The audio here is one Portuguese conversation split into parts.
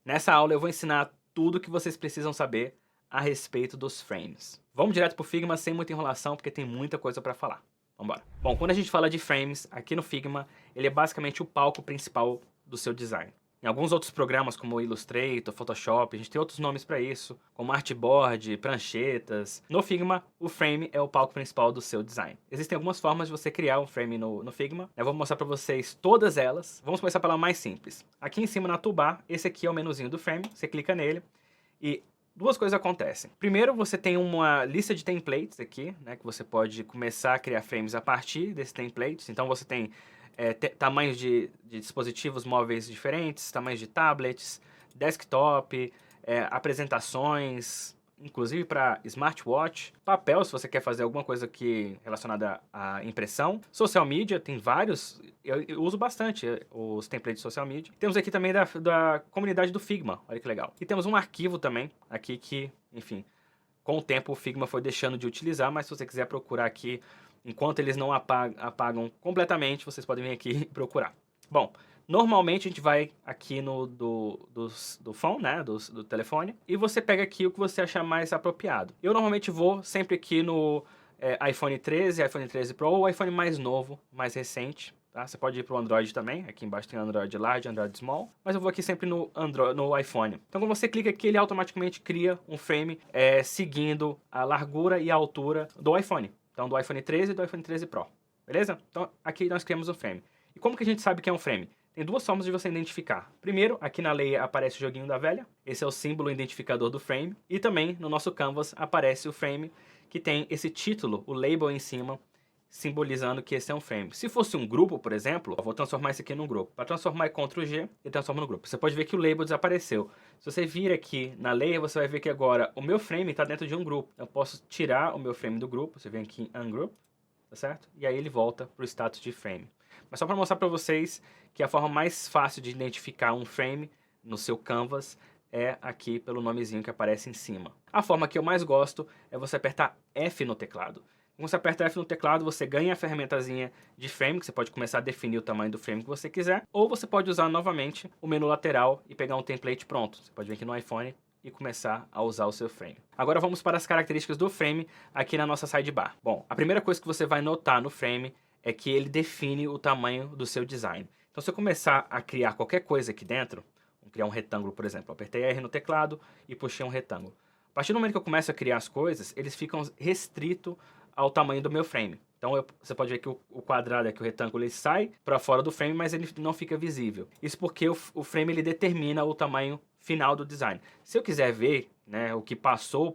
Nessa aula eu vou ensinar tudo o que vocês precisam saber a respeito dos frames. Vamos direto pro Figma sem muita enrolação, porque tem muita coisa para falar. Vambora. Bom, quando a gente fala de frames, aqui no Figma, ele é basicamente o palco principal do seu design. Em alguns outros programas, como o Illustrator, Photoshop, a gente tem outros nomes para isso, como Artboard, pranchetas. No Figma, o frame é o palco principal do seu design. Existem algumas formas de você criar um frame no Figma. Eu vou mostrar para vocês todas elas. Vamos começar pela mais simples. Aqui em cima na toolbar, esse aqui é o menuzinho do frame. Você clica nele e duas coisas acontecem. Primeiro, você tem uma lista de templates aqui, né, que você pode começar a criar frames a partir desses templates. Então você tem tamanhos de dispositivos móveis diferentes, tamanhos de tablets, desktop, apresentações, inclusive para smartwatch, papel, se você quer fazer alguma coisa aqui relacionada à impressão, social media, tem vários, eu uso bastante os templates de social media. Temos aqui também da comunidade do Figma, olha que legal. E temos um arquivo também, aqui que, enfim, com o tempo o Figma foi deixando de utilizar, mas se você quiser procurar aqui, enquanto eles não apagam completamente, vocês podem vir aqui e procurar. Bom, normalmente a gente vai aqui no do phone, né, do telefone, e você pega aqui o que você achar mais apropriado. Eu normalmente vou sempre aqui no iPhone 13, iPhone 13 Pro ou iPhone mais novo, mais recente. Tá? Você pode ir para o Android também, aqui embaixo tem Android Large, Android Small, mas eu vou aqui sempre no iPhone. Então quando você clica aqui, ele automaticamente cria um frame seguindo a largura e a altura do iPhone. Então do iPhone 13 e do iPhone 13 Pro, beleza? Então aqui nós criamos um frame. E como que a gente sabe que é um frame? Tem duas formas de você identificar. Primeiro, aqui na layer aparece o joguinho da velha, esse é o símbolo identificador do frame, e também no nosso canvas aparece o frame que tem esse título, o label em cima, simbolizando que esse é um frame. Se fosse um grupo, por exemplo, eu vou transformar isso aqui num grupo. Para transformar, é Ctrl G e transforma no grupo. Você pode ver que o label desapareceu. Se você vir aqui na layer, você vai ver que agora o meu frame está dentro de um grupo. Eu posso tirar o meu frame do grupo, você vem aqui em Ungroup, tá certo? E aí ele volta para o status de frame. Mas só para mostrar para vocês que a forma mais fácil de identificar um frame no seu canvas é aqui pelo nomezinho que aparece em cima. A forma que eu mais gosto é você apertar F no teclado. Quando você aperta F no teclado, você ganha a ferramentazinha de frame, que você pode começar a definir o tamanho do frame que você quiser, ou você pode usar novamente o menu lateral e pegar um template pronto. Você pode vir aqui no iPhone e começar a usar o seu frame. Agora vamos para as características do frame aqui na nossa sidebar. Bom, a primeira coisa que você vai notar no frame é que ele define o tamanho do seu design. Então se eu começar a criar qualquer coisa aqui dentro, vamos criar um retângulo, por exemplo, apertei R no teclado e puxei um retângulo. A partir do momento que eu começo a criar as coisas, eles ficam restritos ao tamanho do meu frame. Então você pode ver que o quadrado aqui, o retângulo, ele sai para fora do frame, mas ele não fica visível. Isso porque o frame ele determina o tamanho final do design. Se eu quiser ver, né, o que passou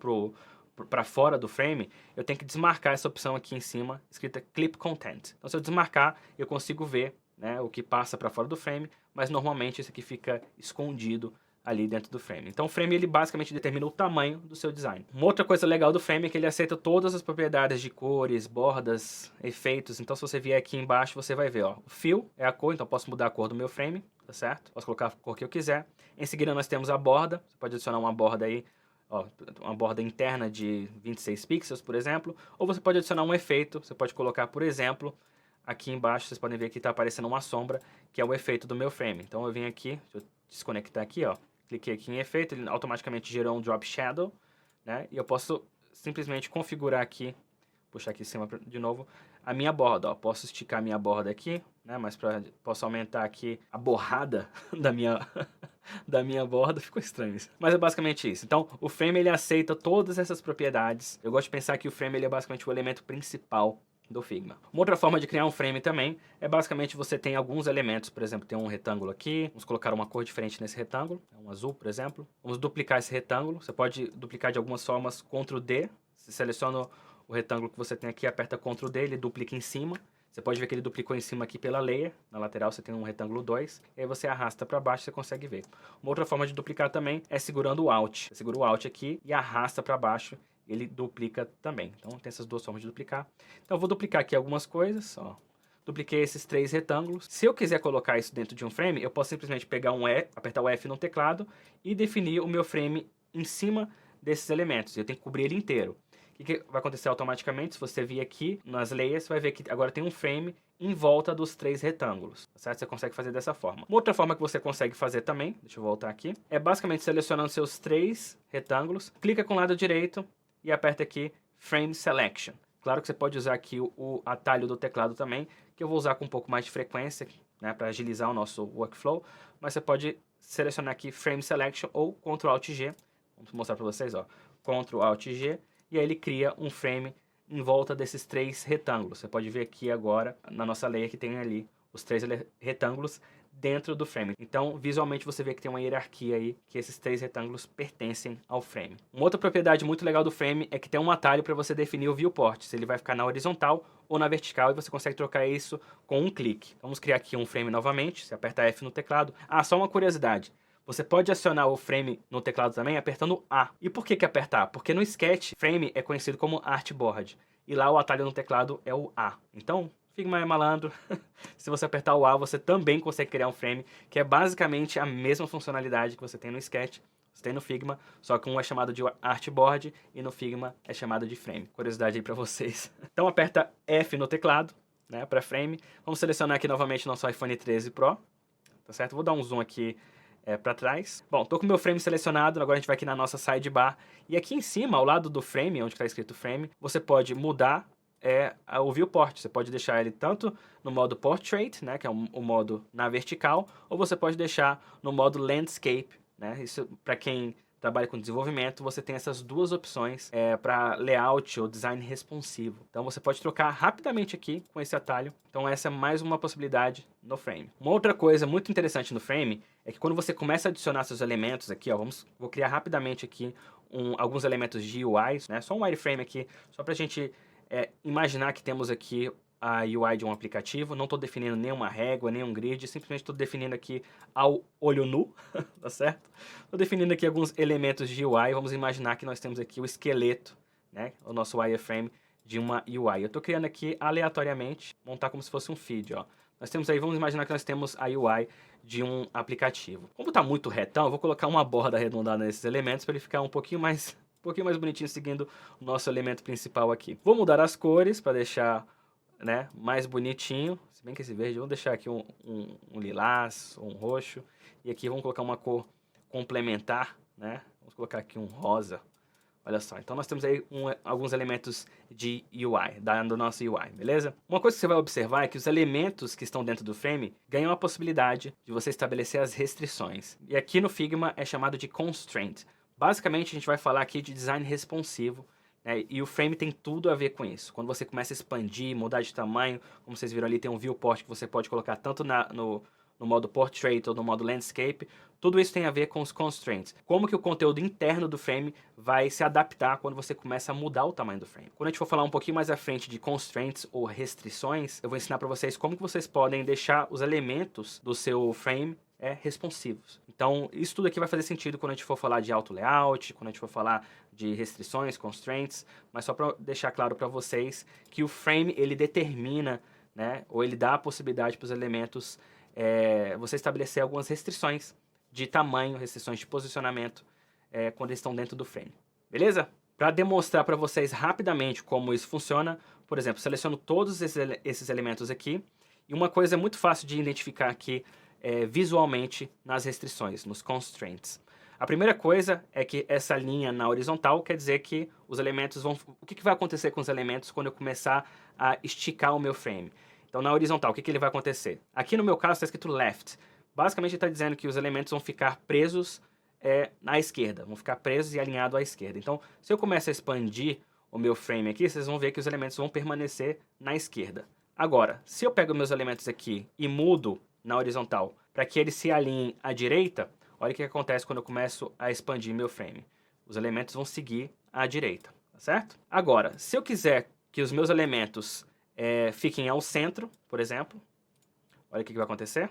para fora do frame, eu tenho que desmarcar essa opção aqui em cima, escrita Clip Content. Então se eu desmarcar, eu consigo ver, né, o que passa para fora do frame, mas normalmente isso aqui fica escondido ali dentro do frame. Então o frame ele basicamente determina o tamanho do seu design. Uma outra coisa legal do frame é que ele aceita todas as propriedades de cores, bordas, efeitos. Então se você vier aqui embaixo, você vai ver, ó, o fill é a cor, então eu posso mudar a cor do meu frame, tá certo? Posso colocar a cor que eu quiser. Em seguida nós temos a borda, você pode adicionar uma borda aí, ó, uma borda interna de 26 pixels, por exemplo, ou você pode adicionar um efeito, você pode colocar, por exemplo, aqui embaixo, vocês podem ver que está aparecendo uma sombra, que é o efeito do meu frame. Então eu vim aqui, deixa eu desconectar aqui, ó, cliquei aqui em efeito, ele automaticamente gerou um drop shadow, né? E eu posso simplesmente configurar aqui, puxar aqui em cima de novo, a minha borda, ó. Posso esticar a minha borda aqui, né? Mas posso aumentar aqui a borrada da minha da minha borda, ficou estranho isso. Mas é basicamente isso. Então, o frame ele aceita todas essas propriedades. Eu gosto de pensar que o frame ele é basicamente o elemento principal do Figma. Uma outra forma de criar um frame também é basicamente você tem alguns elementos, por exemplo, tem um retângulo aqui, vamos colocar uma cor diferente nesse retângulo, um azul, por exemplo. Vamos duplicar esse retângulo, você pode duplicar de algumas formas, Ctrl D, você seleciona o retângulo que você tem aqui, aperta Ctrl D, ele duplica em cima. Você pode ver que ele duplicou em cima aqui pela layer, na lateral você tem um retângulo 2, e aí você arrasta para baixo, você consegue ver. Uma outra forma de duplicar também é segurando o Alt. Você segura o Alt aqui e arrasta para baixo, ele duplica também. Então tem essas duas formas de duplicar. Então eu vou duplicar aqui algumas coisas, ó. Dupliquei esses 3 retângulos. Se eu quiser colocar isso dentro de um frame, eu posso simplesmente pegar apertar o F no teclado e definir o meu frame em cima desses elementos. Eu tenho que cobrir ele inteiro. O que vai acontecer automaticamente? Se você vir aqui nas layers, você vai ver que agora tem um frame em volta dos 3 retângulos, tá certo? Você consegue fazer dessa forma. Uma outra forma que você consegue fazer também, deixa eu voltar aqui, é basicamente selecionando seus 3 retângulos, clica com o lado direito e aperta aqui Frame Selection. Claro que você pode usar aqui o atalho do teclado também, que eu vou usar com um pouco mais de frequência, né, para agilizar o nosso workflow, mas você pode selecionar aqui Frame Selection ou Ctrl Alt G. Vamos mostrar para vocês, ó. Ctrl Alt G, e aí ele cria um frame em volta desses 3 retângulos. Você pode ver aqui agora, na nossa layer, que tem ali os 3 retângulos dentro do frame. Então, visualmente, você vê que tem uma hierarquia aí, que esses 3 retângulos pertencem ao frame. Uma outra propriedade muito legal do frame é que tem um atalho para você definir o viewport, se ele vai ficar na horizontal ou na vertical, e você consegue trocar isso com um clique. Vamos criar aqui um frame novamente, você aperta F no teclado. Ah, só uma curiosidade. Você pode acionar o frame no teclado também apertando A. E por que apertar? Porque no Sketch, frame é conhecido como Artboard. E lá o atalho no teclado é o A. Então, Figma é malandro. Se você apertar o A, você também consegue criar um frame, que é basicamente a mesma funcionalidade que você tem no Sketch, você tem no Figma, só que um é chamado de Artboard e no Figma é chamado de frame. Curiosidade aí para vocês. Então aperta F no teclado, né, para frame. Vamos selecionar aqui novamente nosso iPhone 13 Pro, tá certo? Vou dar um zoom aqui para trás. Bom, tô com o meu frame selecionado, agora a gente vai aqui na nossa sidebar. E aqui em cima, ao lado do frame, onde está escrito frame, você pode mudar o viewport. Você pode deixar ele tanto no modo Portrait, né, que é o modo na vertical, ou você pode deixar no modo Landscape, né? Isso, para quem trabalha com desenvolvimento, você tem essas duas opções para layout ou design responsivo. Então você pode trocar rapidamente aqui com esse atalho. Então essa é mais uma possibilidade no frame. Uma outra coisa muito interessante no frame é que quando você começa a adicionar seus elementos aqui, ó, vou criar rapidamente aqui alguns elementos de UI, né? Só um wireframe aqui, só para a gente imaginar que temos aqui a UI de um aplicativo. Não estou definindo nenhuma régua, nenhum grid, simplesmente estou definindo aqui ao olho nu, tá certo? Estou definindo aqui alguns elementos de UI. Vamos imaginar que nós temos aqui o esqueleto, né? O nosso wireframe de uma UI. Eu estou criando aqui aleatoriamente, montar como se fosse um feed, ó. Nós temos aí, vamos imaginar que nós temos a UI de um aplicativo. Como está muito retão, eu vou colocar uma borda arredondada nesses elementos para ele ficar um pouquinho mais bonitinho, seguindo o nosso elemento principal aqui. Vou mudar as cores para deixar, né, mais bonitinho. Se bem que esse verde, vamos deixar aqui um lilás, um roxo. E aqui vamos colocar uma cor complementar, né? Vamos colocar aqui um rosa. Olha só, então nós temos aí alguns elementos de UI, do nosso UI, beleza? Uma coisa que você vai observar é que os elementos que estão dentro do frame ganham a possibilidade de você estabelecer as restrições. E aqui no Figma é chamado de constraint. Basicamente, a gente vai falar aqui de design responsivo, né? E o frame tem tudo a ver com isso. Quando você começa a expandir, mudar de tamanho, como vocês viram ali, tem um viewport que você pode colocar tanto no modo Portrait ou no modo Landscape. Tudo isso tem a ver com os constraints. Como que o conteúdo interno do frame vai se adaptar quando você começa a mudar o tamanho do frame. Quando a gente for falar um pouquinho mais à frente de constraints ou restrições, eu vou ensinar para vocês como que vocês podem deixar os elementos do seu frame responsivos. Então, isso tudo aqui vai fazer sentido quando a gente for falar de auto layout, quando a gente for falar de restrições, constraints, mas só para deixar claro para vocês que o frame, ele determina, né, ou ele dá a possibilidade para os elementos você estabelecer algumas restrições de tamanho, restrições de posicionamento quando eles estão dentro do frame. Beleza? Para demonstrar para vocês rapidamente como isso funciona, por exemplo, seleciono todos esses elementos aqui, e uma coisa muito fácil de identificar aqui visualmente nas restrições, nos constraints. A primeira coisa é que essa linha na horizontal quer dizer que os elementos vão... O que vai acontecer com os elementos quando eu começar a esticar o meu frame? Então, na horizontal, o que ele vai acontecer? Aqui no meu caso está escrito left. Basicamente, está dizendo que os elementos vão ficar presos na esquerda, vão ficar presos e alinhados à esquerda. Então, se eu começo a expandir o meu frame aqui, vocês vão ver que os elementos vão permanecer na esquerda. Agora, se eu pego meus elementos aqui e mudo na horizontal para que eles se alinhem à direita, olha o que acontece quando eu começo a expandir meu frame. Os elementos vão seguir à direita, tá certo? Agora, se eu quiser que os meus elementos fiquem ao centro, por exemplo, olha o que vai acontecer.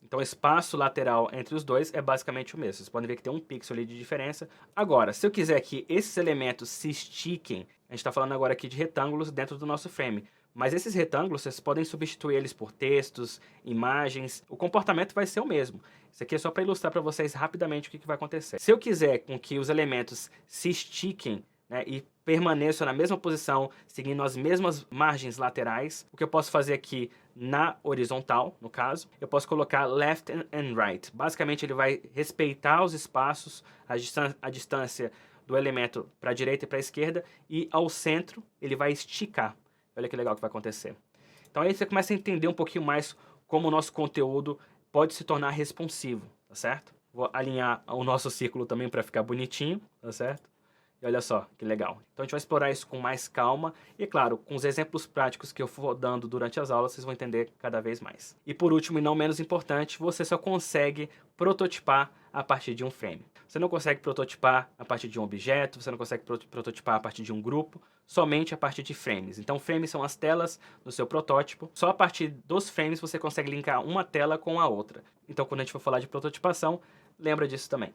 Então, o espaço lateral entre os dois é basicamente o mesmo. Vocês podem ver que tem um pixel ali de diferença. Agora, se eu quiser que esses elementos se estiquem, a gente está falando agora aqui de retângulos dentro do nosso frame. Mas esses retângulos, vocês podem substituir eles por textos, imagens. O comportamento vai ser o mesmo. Isso aqui é só para ilustrar para vocês rapidamente o que vai acontecer. Se eu quiser com que os elementos se estiquem, né, e permaneço na mesma posição, seguindo as mesmas margens laterais. O que eu posso fazer aqui na horizontal, no caso, eu posso colocar left and right. Basicamente, ele vai respeitar os espaços, a distância do elemento para a direita e para a esquerda, e ao centro ele vai esticar. Olha que legal que vai acontecer. Então aí você começa a entender um pouquinho mais como o nosso conteúdo pode se tornar responsivo, tá certo? Vou alinhar o nosso círculo também para ficar bonitinho, tá certo? E olha só, que legal. Então a gente vai explorar isso com mais calma e, claro, com os exemplos práticos que eu for dando durante as aulas, vocês vão entender cada vez mais. E por último, e não menos importante, você só consegue prototipar a partir de um frame. Você não consegue prototipar a partir de um objeto, você não consegue prototipar a partir de um grupo, somente a partir de frames. Então, frames são as telas do seu protótipo. Só a partir dos frames você consegue linkar uma tela com a outra. Então, quando a gente for falar de prototipação, lembra disso também.